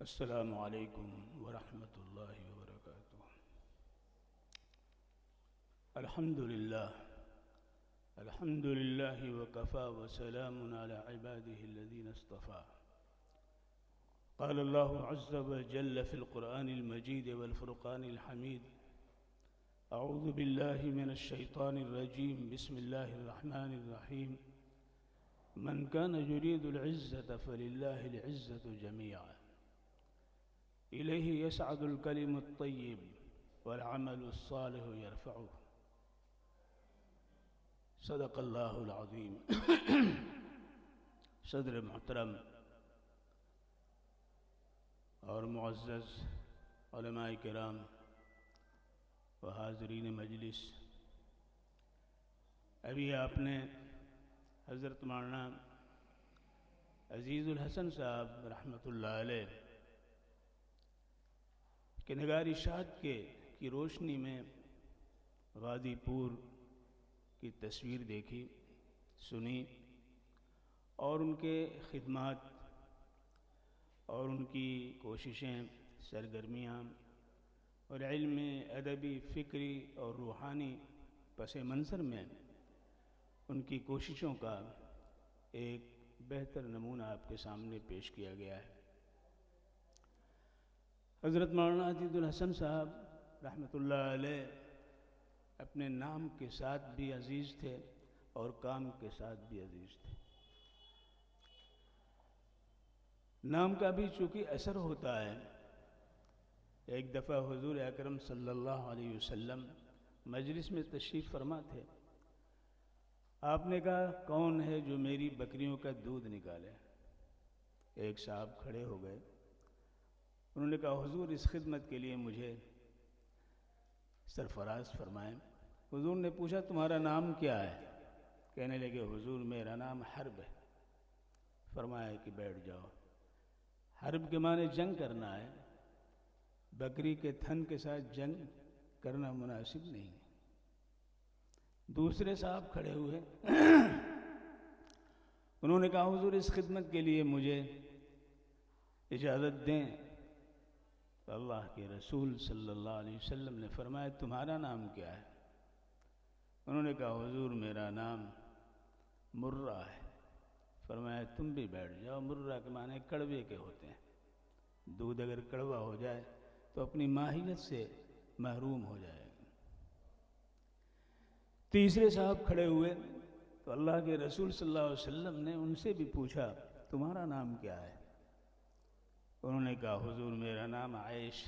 السلام علیکم ورحمۃ اللہ وبرکاتہ۔ الحمد للہ وکفى وسلام علی عباده الذین اصطفى۔ قال اللہ عز وجل فی القرآن المجید والفرقان الحمید: اعوذ باللہ من الشیطان الرجیم، بسم اللہ الرحمن الرحیم۔ من كان يريد العزة فلله العزة جميعا إليه يسعد الكلم الطيب والعمل الصالح يرفعه۔ صدق اللہ العظیم۔ صدر محترم اور معزز علماء کرام و حاضرین مجلس، ابھی آپ نے حضرت مولانا عزیز الحسن صاحب رحمۃ اللہ علیہ کے نگارشات کی روشنی میں غازی پور کی تصویر دیکھی، سنی، اور ان کے خدمات اور ان کی کوششیں، سرگرمیاں اور علم ادبی، فکری اور روحانی پس منظر میں ان کی کوششوں کا ایک بہتر نمونہ آپ کے سامنے پیش کیا گیا ہے۔ حضرت مولانا عزیز الحسن صاحب رحمۃ اللہ علیہ اپنے نام کے ساتھ بھی عزیز تھے اور کام کے ساتھ بھی عزیز تھے۔ نام کا بھی چونکہ اثر ہوتا ہے۔ ایک دفعہ حضور اکرم صلی اللہ علیہ وسلم مجلس میں تشریف فرما تھے۔ آپ نے کہا، کون ہے جو میری بکریوں کا دودھ نکالے؟ ایک صاحب کھڑے ہو گئے، انہوں نے کہا، حضور اس خدمت کے لیے مجھے سرفراز فرمائیں۔ حضور نے پوچھا، تمہارا نام کیا ہے؟ کہنے لگے، حضور میرا نام حرب ہے۔ فرمایا کہ بیٹھ جاؤ۔ حرب کے معنی جنگ کرنا ہے، بکری کے تھن کے ساتھ جنگ کرنا مناسب نہیں ہے۔ دوسرے صاحب کھڑے ہوئے، انہوں نے کہا، حضور اس خدمت کے لیے مجھے اجازت دیں۔ تو اللہ کے رسول صلی اللہ علیہ وسلم نے فرمایا، تمہارا نام کیا ہے؟ انہوں نے کہا، حضور میرا نام مرہ ہے۔ فرمایا، تم بھی بیٹھ جاؤ۔ مرہ کے معنی کڑوے کے ہوتے ہیں۔ دودھ اگر کڑوا ہو جائے تو اپنی ماہیت سے محروم ہو جائے گا۔ تیسرے صاحب کھڑے ہوئے تو اللہ کے رسول صلی اللہ علیہ وسلم نے ان سے بھی پوچھا، تمہارا نام کیا ہے؟ انہوں نے کہا، حضور میرا نام عیش۔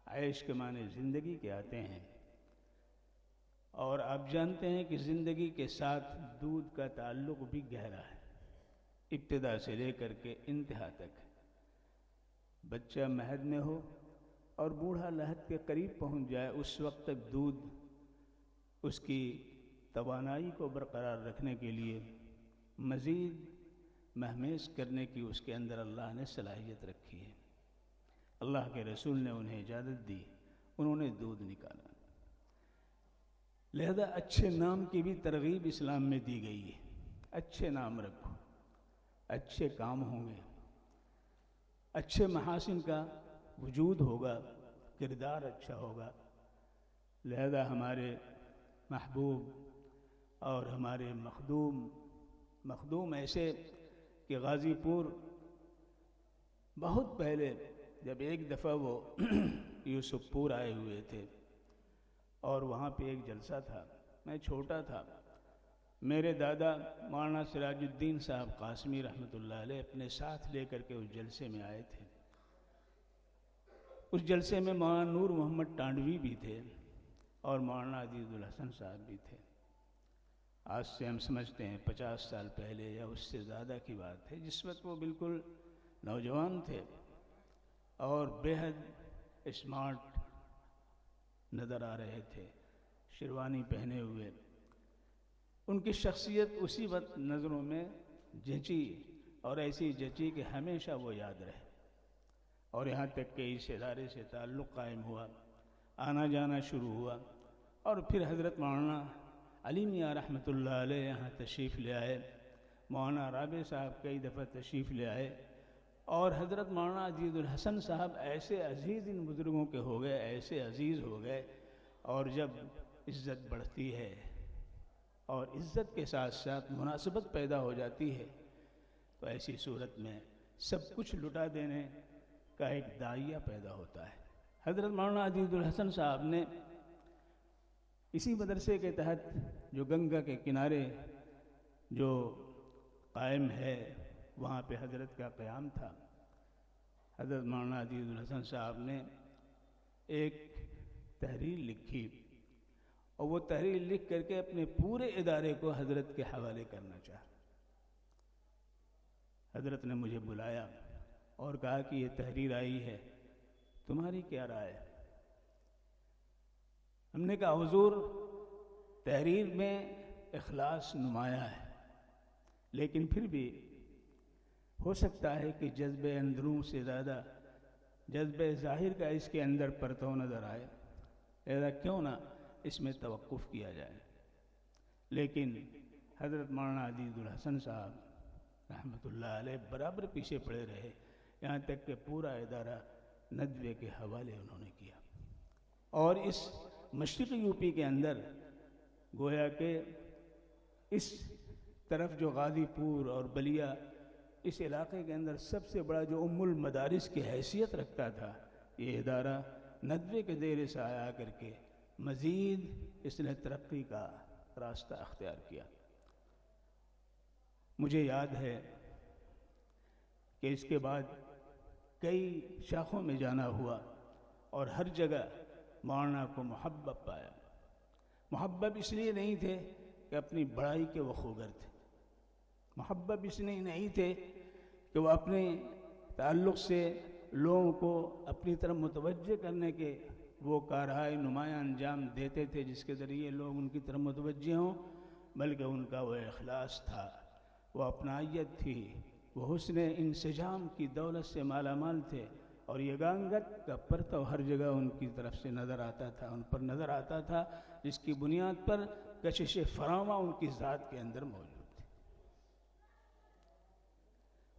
عیش کے معنی زندگی کے آتے ہیں، اور آپ جانتے ہیں کہ زندگی کے ساتھ دودھ کا تعلق بھی گہرا ہے، ابتدا سے لے کر کے انتہا تک۔ بچہ مہد میں ہو اور بوڑھا لحد کے قریب پہنچ جائے، اس وقت تک دودھ اس کی توانائی کو برقرار رکھنے کے لیے مزید مہمیز کرنے کی اس کے اندر اللہ نے صلاحیت رکھی ہے۔ اللہ کے رسول نے انہیں اجازت دی، انہوں نے دودھ نکالا۔ لہذا اچھے نام کی بھی ترغیب اسلام میں دی گئی ہے۔ اچھے نام رکھو، اچھے کام ہوں گے، اچھے محاسن کا وجود ہوگا، کردار اچھا ہوگا۔ لہذا ہمارے محبوب اور ہمارے مخدوم ایسے کہ غازی پور بہت پہلے جب ایک دفعہ وہ یوسف پور آئے ہوئے تھے اور وہاں پہ ایک جلسہ تھا، میں چھوٹا تھا، میرے دادا مولانا سراج الدین صاحب قاسمی رحمۃ اللہ علیہ اپنے ساتھ لے کر کے اس جلسے میں آئے تھے۔ اس جلسے میں مولانا نور محمد ٹانڈوی بھی تھے اور مولانا عزیز الحسن صاحب بھی تھے۔ آج سے ہم سمجھتے ہیں 50 سال پہلے یا اس سے زیادہ کی بات ہے، جس وقت وہ بالکل نوجوان تھے اور بے حد اسمارٹ نظر آ رہے تھے، شیروانی پہنے ہوئے۔ ان کی شخصیت اسی وقت نظروں میں جچی، اور ایسی جچی کہ ہمیشہ وہ یاد رہے، اور یہاں تک کہ اس ادارے سے تعلق قائم ہوا، آنا جانا شروع ہوا، اور پھر حضرت مولانا علی میاں رحمۃ اللہ علیہ یہاں تشریف لے آئے، مولانا رابع صاحب کئی دفعہ تشریف لے آئے، اور حضرت مولانا عزیز الحسن صاحب ایسے عزیز ان بزرگوں کے ہو گئے، ایسے عزیز ہو گئے، اور جب عزت بڑھتی ہے اور عزت کے ساتھ ساتھ مناسبت پیدا ہو جاتی ہے تو ایسی صورت میں سب کچھ لٹا دینے کا ایک داعیہ پیدا ہوتا ہے۔ حضرت مولانا عزیز الحسن صاحب نے اسی مدرسے کے تحت جو گنگا کے کنارے جو قائم ہے وہاں پہ حضرت کا قیام تھا، حضرت مولانا عزیز الحسن صاحب نے ایک تحریر لکھی اور وہ تحریر لکھ کر کے اپنے پورے ادارے کو حضرت کے حوالے کرنا چاہا۔ حضرت نے مجھے بلایا اور کہا کہ یہ تحریر آئی ہے، تمہاری کیا رائے ہے؟ ہم نے کہا حضور تحریر میں اخلاص نمایاں ہے، لیکن پھر بھی ہو سکتا ہے کہ جذب اندرون سے زیادہ جذب ظاہر کا اس کے اندر پرتو نظر آئے، لہذا کیوں نہ اس میں توقف کیا جائے۔ لیکن حضرت مولانا عزیز الحسن صاحب رحمۃ اللہ علیہ برابر پیچھے پڑے رہے، یہاں تک کہ پورا ادارہ ندوے کے حوالے انہوں نے کیا۔ اور اس مشرقی یو پی کے اندر گویا کہ اس طرف جو غازی پور اور بلیا، اس علاقے کے اندر سب سے بڑا جو ام المدارس کی حیثیت رکھتا تھا، یہ ادارہ ندوے کے زیر سایہ آ کر کے مزید اس نے ترقی کا راستہ اختیار کیا۔ مجھے یاد ہے کہ اس کے بعد کئی شاخوں میں جانا ہوا اور ہر جگہ مولانا کو محبب پایا۔ محبب اس لیے نہیں تھے کہ اپنی بڑائی کے وہ خوگر تھے، محبب اس لیے نہیں تھے کہ وہ اپنے تعلق سے لوگوں کو اپنی طرف متوجہ کرنے کے وہ کارہائے نمایاں انجام دیتے تھے جس کے ذریعے لوگ ان کی طرف متوجہ ہوں، بلکہ ان کا وہ اخلاص تھا، وہ اپنائیت تھی، وہ حسن انسجام کی دولت سے مالا مال تھے، اور یگانگت کا پرتو ہر جگہ ان کی طرف سے نظر آتا تھا، ان پر نظر آتا تھا، جس کی بنیاد پر کشش فراواں ان کی ذات کے اندر موجود تھی۔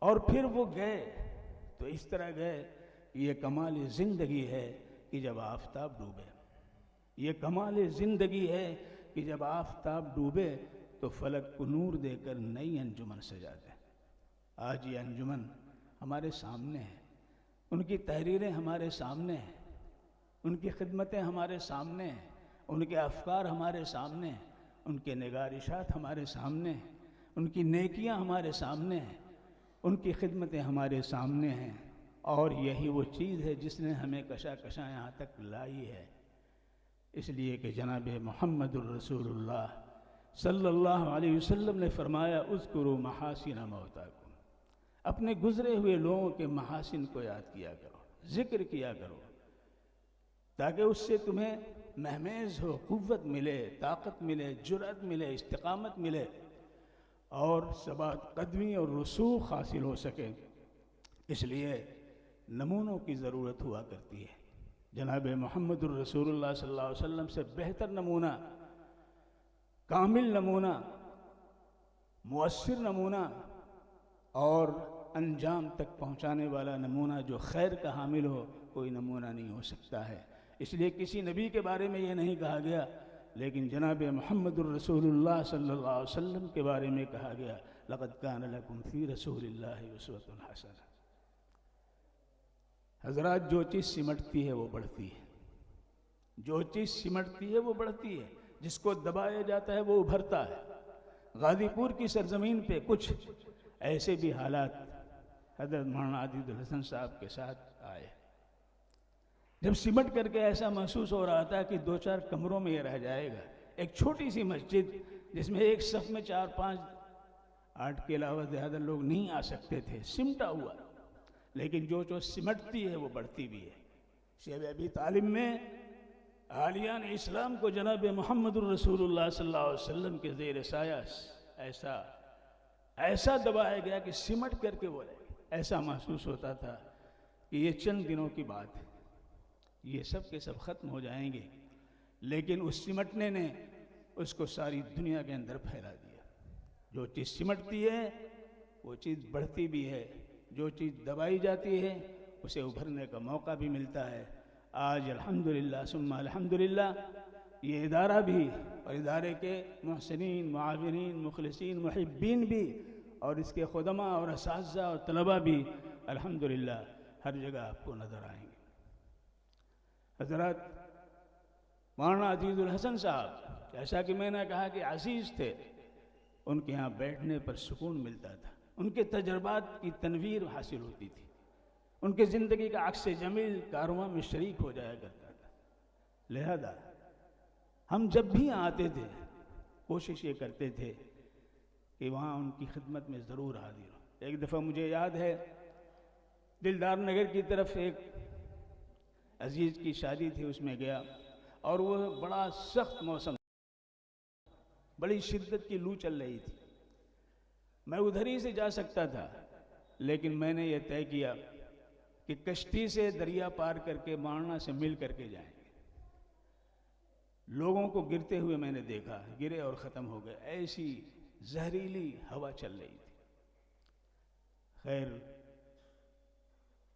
اور پھر وہ گئے تو اس طرح گئے، یہ کمال زندگی ہے کہ جب آفتاب ڈوبے، یہ کمال زندگی ہے کہ جب آفتاب ڈوبے تو فلک کو نور دے کر نئی انجمن سجا دے۔ آج یہ انجمن ہمارے سامنے ہے، ان کی تحریریں ہمارے سامنے ہیں، ان کی خدمتیں ہمارے سامنے ہیں، ان کے افکار ہمارے سامنے ہیں، ان کے نگارشات ہمارے سامنے ہیں، ان کی نیکیاں ہمارے سامنے ہیں، ان کی خدمتیں ہمارے سامنے ہیں، اور یہی وہ چیز ہے جس نے ہمیں کشا کشا یہاں تک لائی ہے۔ اس لیے کہ جناب محمد الرسول اللہ صلی اللہ علیہ وسلم نے فرمایا اذکروا محاسن موتاکم، اپنے گزرے ہوئے لوگوں کے محاسن کو یاد کیا کرو، ذکر کیا کرو، تاکہ اس سے تمہیں مہمیز ہو، قوت ملے، طاقت ملے، جرأت ملے، استقامت ملے، اور ثبات قدمی اور رسوخ حاصل ہو سکے۔ اس لیے نمونوں کی ضرورت ہوا کرتی ہے۔ جناب محمد الرسول اللہ صلی اللہ علیہ وسلم سے بہتر نمونہ، کامل نمونہ، مؤثر نمونہ اور انجام تک پہنچانے والا نمونہ جو خیر کا حامل ہو، کوئی نمونہ نہیں ہو سکتا ہے۔ اس لیے کسی نبی کے بارے میں یہ نہیں کہا گیا، لیکن جناب محمد الرسول اللہ صلی اللہ علیہ وسلم کے بارے میں کہا گیا لقد کان لکم فی رسول اللہ اسوۃ حسنہ۔ حضرات، جو چیز سمٹتی ہے وہ بڑھتی ہے، جو چیز سمٹتی ہے وہ بڑھتی ہے، جس کو دبایا جاتا ہے وہ ابھرتا ہے۔ غازی پور کی سرزمین پہ کچھ ایسے بھی حالات حضرت مولانا عزیز الحسن صاحب کے ساتھ آئے، جب سمٹ کر کے ایسا محسوس ہو رہا تھا کہ 2-4 کمروں میں یہ رہ جائے گا۔ ایک چھوٹی سی مسجد جس میں ایک صف میں 4-5 8 کے علاوہ زیادہ لوگ نہیں آ سکتے تھے، سمٹا ہوا، لیکن جو سمٹتی ہے وہ بڑھتی بھی ہے۔ شیب ابی طالب میں عالیان اسلام کو جناب محمد الرسول اللہ صلی اللہ علیہ وسلم کے زیر سایہ ایسا دبایا گیا کہ سمٹ کر کے وہ ایسا محسوس ہوتا تھا کہ یہ چند دنوں کی بات ہے، یہ سب کے سب ختم ہو جائیں گے، لیکن اس سمٹنے نے اس کو ساری دنیا کے اندر پھیلا دیا۔ جو چیز سمٹتی ہے وہ چیز بڑھتی بھی ہے، جو چیز دبائی جاتی ہے اسے ابھرنے کا موقع بھی ملتا ہے۔ آج الحمدللہ ثم الحمدللہ یہ ادارہ بھی اور ادارے کے محسنین، معاونین، مخلصین، محبین بھی اور اس کے خدماء اور اساتذہ اور طلباء بھی الحمدللہ ہر جگہ آپ کو نظر آئیں گے۔ حضرات، مولانا عزیز الحسن صاحب جیسا کہ میں نے کہا کہ عزیز تھے، ان کے ہاں بیٹھنے پر سکون ملتا تھا، ان کے تجربات کی تنویر حاصل ہوتی تھی، ان کے زندگی کا عکس جمیل کارواں میں شریک ہو جایا کرتا تھا۔ لہذا ہم جب بھی آتے تھے کوشش یہ کرتے تھے کہ وہاں ان کی خدمت میں ضرور حاضر ہوں۔ ایک دفعہ مجھے یاد ہے دلدار نگر کی طرف ایک عزیز کی شادی تھی، اس میں گیا اور وہ بڑا سخت موسم، بڑی شدت کی لو چل رہی تھی۔ میں ادھر ہی سے جا سکتا تھا، لیکن میں نے یہ طے کیا کہ کشتی سے دریا پار کر کے مولانا سے مل کر کے جائیں گے۔ لوگوں کو گرتے ہوئے میں نے دیکھا، گرے اور ختم ہو گئے، ایسی زہریلی ہوا چل رہی تھی۔ خیر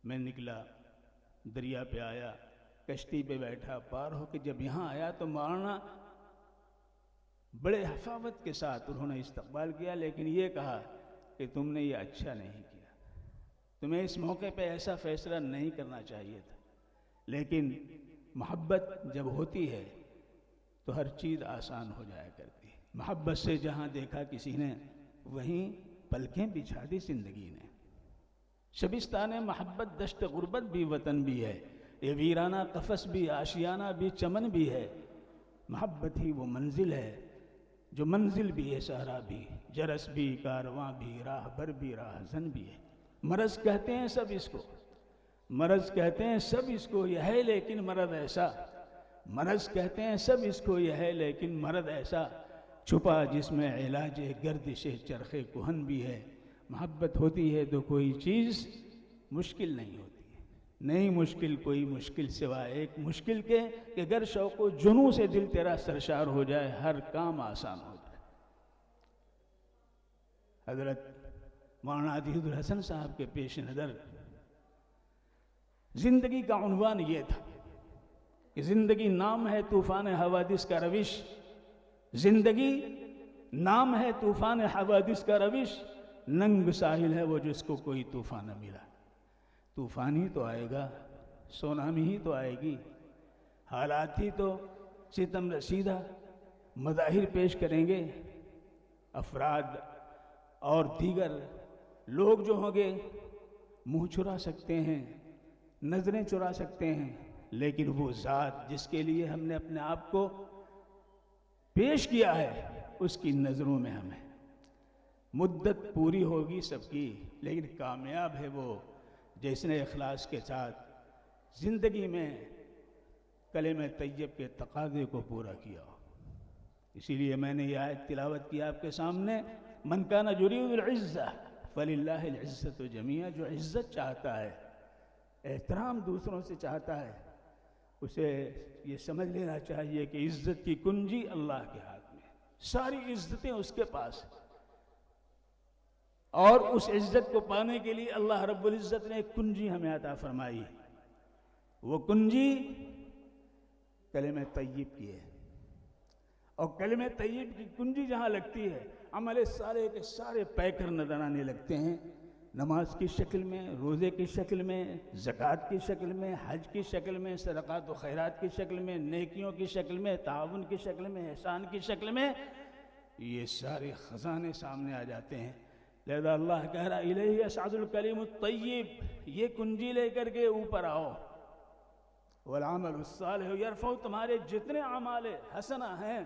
میں نکلا، دریا پہ آیا، کشتی پہ بیٹھا، پار ہو کے جب یہاں آیا تو مولانا بڑے حفاوت کے ساتھ انہوں نے استقبال کیا، لیکن یہ کہا کہ تم نے یہ اچھا نہیں کیا، تمہیں اس موقع پہ ایسا فیصلہ نہیں کرنا چاہیے تھا۔ لیکن محبت جب ہوتی ہے تو ہر چیز آسان ہو جایا کرتی ہے۔ محبت سے جہاں دیکھا کسی نے وہیں پلکیں بچھا دی زندگی نے۔ شبستان محبت دشت غربت بھی وطن بھی ہے، یہ ویرانہ قفس بھی آشیانہ بھی چمن بھی ہے۔ محبت ہی وہ منزل ہے جو منزل بھی ہے، صحرا بھی، جرس بھی، کارواں بھی، راہ بر بھی، راہزن بھی ہے۔ مرض کہتے ہیں سب اس کو، مرض کہتے ہیں سب اس کو، یہ ہے لیکن مرض ایسا، مرض کہتے ہیں سب اس کو، یہ ہے لیکن مرض ایسا، چھپا جس میں علاج گردش چرخ کہن بھی ہے۔ محبت ہوتی ہے تو کوئی چیز مشکل نہیں ہوتی، نہیں مشکل کوئی مشکل سوائے ایک مشکل کے کہ گر شوق و جنوں سے دل تیرا سرشار ہو جائے، ہر کام آسان ہو جائے۔ حضرت مولانا عزیز الحسن صاحب کے پیش نظر زندگی کا عنوان یہ تھا کہ زندگی نام ہے طوفان حوادث کا روش، زندگی نام ہے طوفان حوادث کا روش، ننگ ساحل ہے وہ جس کو کوئی طوفان نہ ملا۔ طوفان ہی تو آئے گا، سونامی ہی تو آئے گی، حالات ہی تو ستم رسیدہ مظاہر پیش کریں گے، افراد اور دیگر لوگ جو ہوں گے منہ چرا سکتے ہیں، نظریں چرا سکتے ہیں، لیکن وہ ذات جس کے لیے ہم نے اپنے آپ کو پیش کیا ہے اس کی نظروں میں ہمیں مدت پوری ہوگی سب کی، لیکن کامیاب ہے وہ جس نے اخلاص کے ساتھ زندگی میں کلمہ طیب کے تقاضے کو پورا کیا ہو۔ اسی لیے میں نے یہ آیت تلاوت کی آپ کے سامنے، من کان یرید العزہ فللہ العزۃ جمیعا، جو عزت چاہتا ہے، احترام دوسروں سے چاہتا ہے، اسے یہ سمجھ لینا چاہیے کہ عزت کی کنجی اللہ کے ہاتھ میں، ساری عزتیں اس کے پاس ہیں، اور اس عزت کو پانے کے لیے اللہ رب العزت نے ایک کنجی ہمیں عطا فرمائی، وہ کنجی کلمہ طیب کی ہے، اور کلمہ طیب کی کنجی جہاں لگتی ہے عمل سارے کے سارے پیکر نظر آنے لگتے ہیں، نماز کی شکل میں، روزے کی شکل میں، زکوٰۃ کی شکل میں، حج کی شکل میں، صدقات و خیرات کی شکل میں، نیکیوں کی شکل میں، تعاون کی شکل میں، احسان کی شکل میں، یہ سارے خزانے سامنے آ جاتے ہیں۔ لہذا اللہ کہہ رہا الیہ یصعد الکلم الطیب، یہ کنجی لے کر کے اوپر آؤ، والعمل الصالح یرفع، تمہارے جتنے اعمال حسنہ ہیں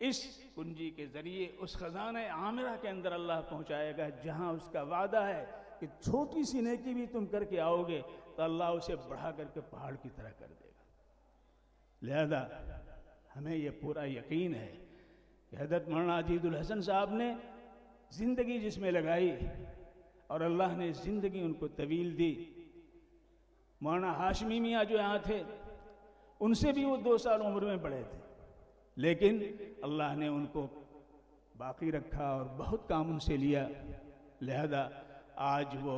اس کنجی کے ذریعے اس خزانہ عامرہ کے اندر اللہ پہنچائے گا، جہاں اس کا وعدہ ہے کہ چھوٹی سی نیکی بھی تم کر کے آؤ گے تو اللہ اسے بڑھا کر کے پہاڑ کی طرح کر دے گا۔ لہذا ہمیں یہ پورا یقین ہے کہ حضرت مولانا عزیز الحسن صاحب نے زندگی جس میں لگائی اور اللہ نے زندگی ان کو طویل دی۔ مولانا ہاشمی میاں جو یہاں تھے ان سے بھی وہ 2 سال عمر میں بڑے تھے، لیکن اللہ نے ان کو باقی رکھا اور بہت کام ان سے لیا، لہذا آج وہ